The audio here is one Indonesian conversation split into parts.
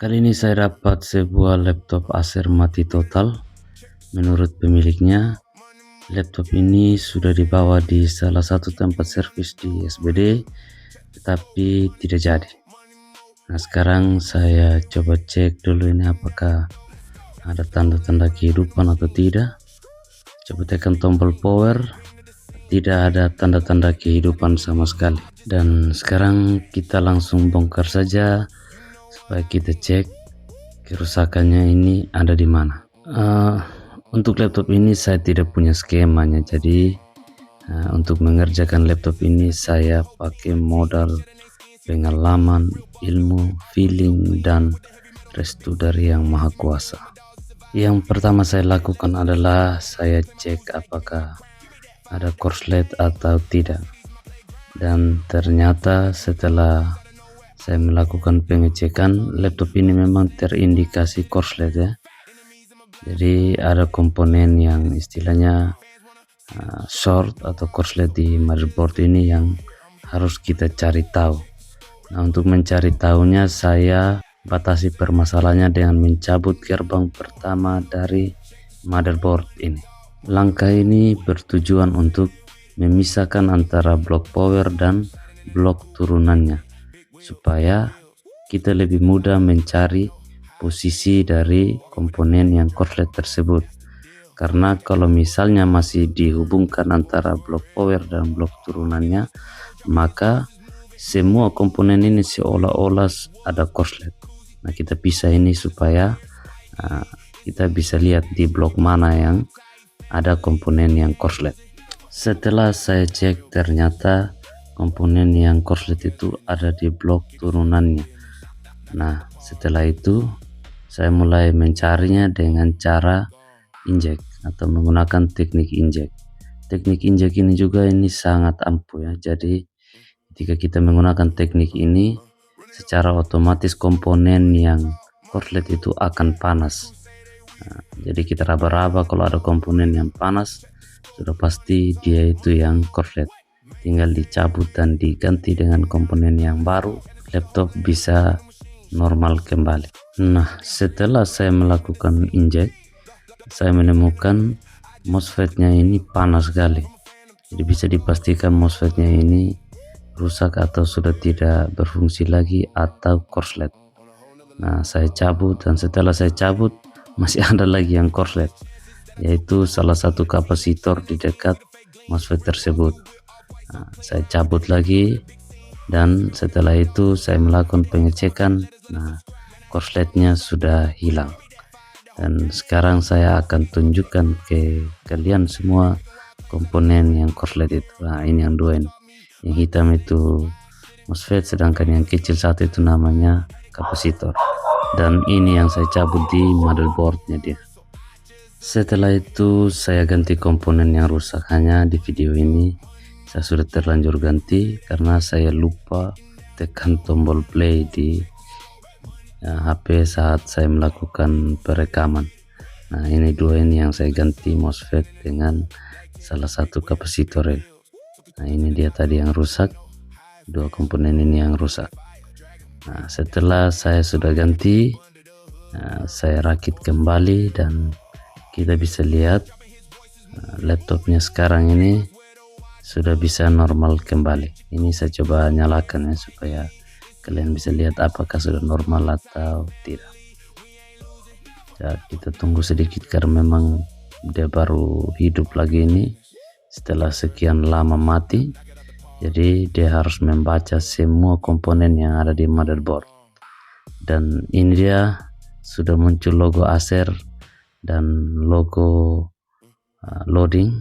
Kali ini saya dapat sebuah laptop Acer mati total. Menurut pemiliknya, laptop ini sudah dibawa di salah satu tempat servis di SBD, tetapi tidak jadi. Nah, sekarang saya coba cek dulu ini apakah ada tanda-tanda kehidupan atau tidak. Coba tekan tombol power, tidak ada tanda-tanda kehidupan sama sekali. Dan sekarang kita langsung bongkar saja supaya kita cek kerusakannya ini ada di mana. Untuk laptop ini saya tidak punya skemanya, jadi untuk mengerjakan laptop ini saya pakai modal pengalaman, ilmu, feeling, dan restu dari Yang Maha Kuasa. Yang pertama saya lakukan adalah saya cek apakah ada korslet atau tidak. Dan ternyata setelah saya melakukan pengecekan, laptop ini memang terindikasi korslet ya. Jadi ada komponen yang istilahnya short atau korslet di motherboard ini yang harus kita cari tahu. Nah, untuk mencari tahunya saya batasi permasalahannya dengan mencabut gerbang pertama dari motherboard ini. Langkah ini bertujuan untuk memisahkan antara blok power dan blok turunannya, supaya kita lebih mudah mencari posisi dari komponen yang korslet tersebut. Karena kalau misalnya masih dihubungkan antara blok power dan blok turunannya, maka semua komponen ini seolah-olah ada korslet. Nah, kita pisah ini supaya kita bisa lihat di blok mana yang ada komponen yang korslet. Setelah saya cek, ternyata komponen yang korslet itu ada di blok turunannya. Nah, setelah itu saya mulai mencarinya dengan cara injek atau menggunakan teknik injek. Teknik injek ini juga sangat ampuh ya. Jadi ketika kita menggunakan teknik ini, secara otomatis komponen yang korslet itu akan panas. Nah, jadi kita raba-raba, kalau ada komponen yang panas, sudah pasti dia itu yang korslet. Tinggal dicabut dan diganti dengan komponen yang baru, laptop bisa normal kembali. Nah, setelah saya melakukan injek, saya menemukan MOSFET-nya ini panas sekali. Jadi bisa dipastikan MOSFET-nya ini rusak atau sudah tidak berfungsi lagi atau korslet. Nah, saya cabut, dan setelah saya cabut masih ada lagi yang korslet, yaitu salah satu kapasitor di dekat MOSFET tersebut. Nah, saya cabut lagi, dan setelah itu saya melakukan pengecekan. Nah, korsletnya sudah hilang. Dan sekarang saya akan tunjukkan ke kalian semua komponen yang korslet itu. Nah, ini yang dua ini. Yang hitam itu MOSFET, sedangkan yang kecil satu itu namanya kapasitor. Dan ini yang saya cabut di motherboardnya dia. Setelah itu saya ganti komponen yang rusak. Hanya di video ini saya sudah terlanjur ganti karena saya lupa tekan tombol play di HP saat saya melakukan perekaman. Nah, ini dua ini yang saya ganti MOSFET dengan salah satu kapasitor ini. Nah, ini dia tadi yang rusak, dua komponen ini yang rusak. Nah, setelah saya sudah ganti, saya rakit kembali, dan kita bisa lihat laptopnya sekarang ini sudah bisa normal kembali. Ini saya coba nyalakan ya, supaya kalian bisa lihat apakah sudah normal atau tidak. Ya, kita tunggu sedikit karena memang dia baru hidup lagi ini setelah sekian lama mati. Jadi dia harus membaca semua komponen yang ada di motherboard. Dan ini dia sudah muncul logo Acer dan logo loading,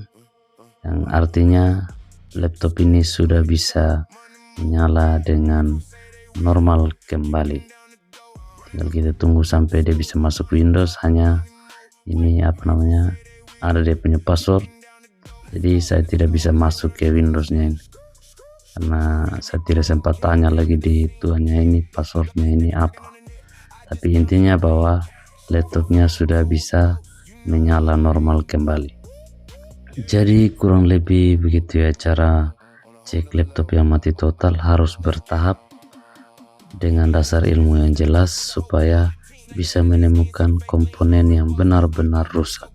yang artinya laptop ini sudah bisa menyala dengan normal kembali. Tinggal kita tunggu sampai dia bisa masuk Windows. Hanya ini ada dia punya password, jadi saya tidak bisa masuk ke Windowsnya ini karena saya tidak sempat tanya lagi di ituannya ini passwordnya ini apa. Tapi intinya bahwa laptopnya sudah bisa menyala normal kembali. Jadi kurang lebih begitu ya cara cek laptop yang mati total. Harus bertahap. dengan dasar ilmu yang jelas supaya bisa menemukan komponen yang benar-benar rusak.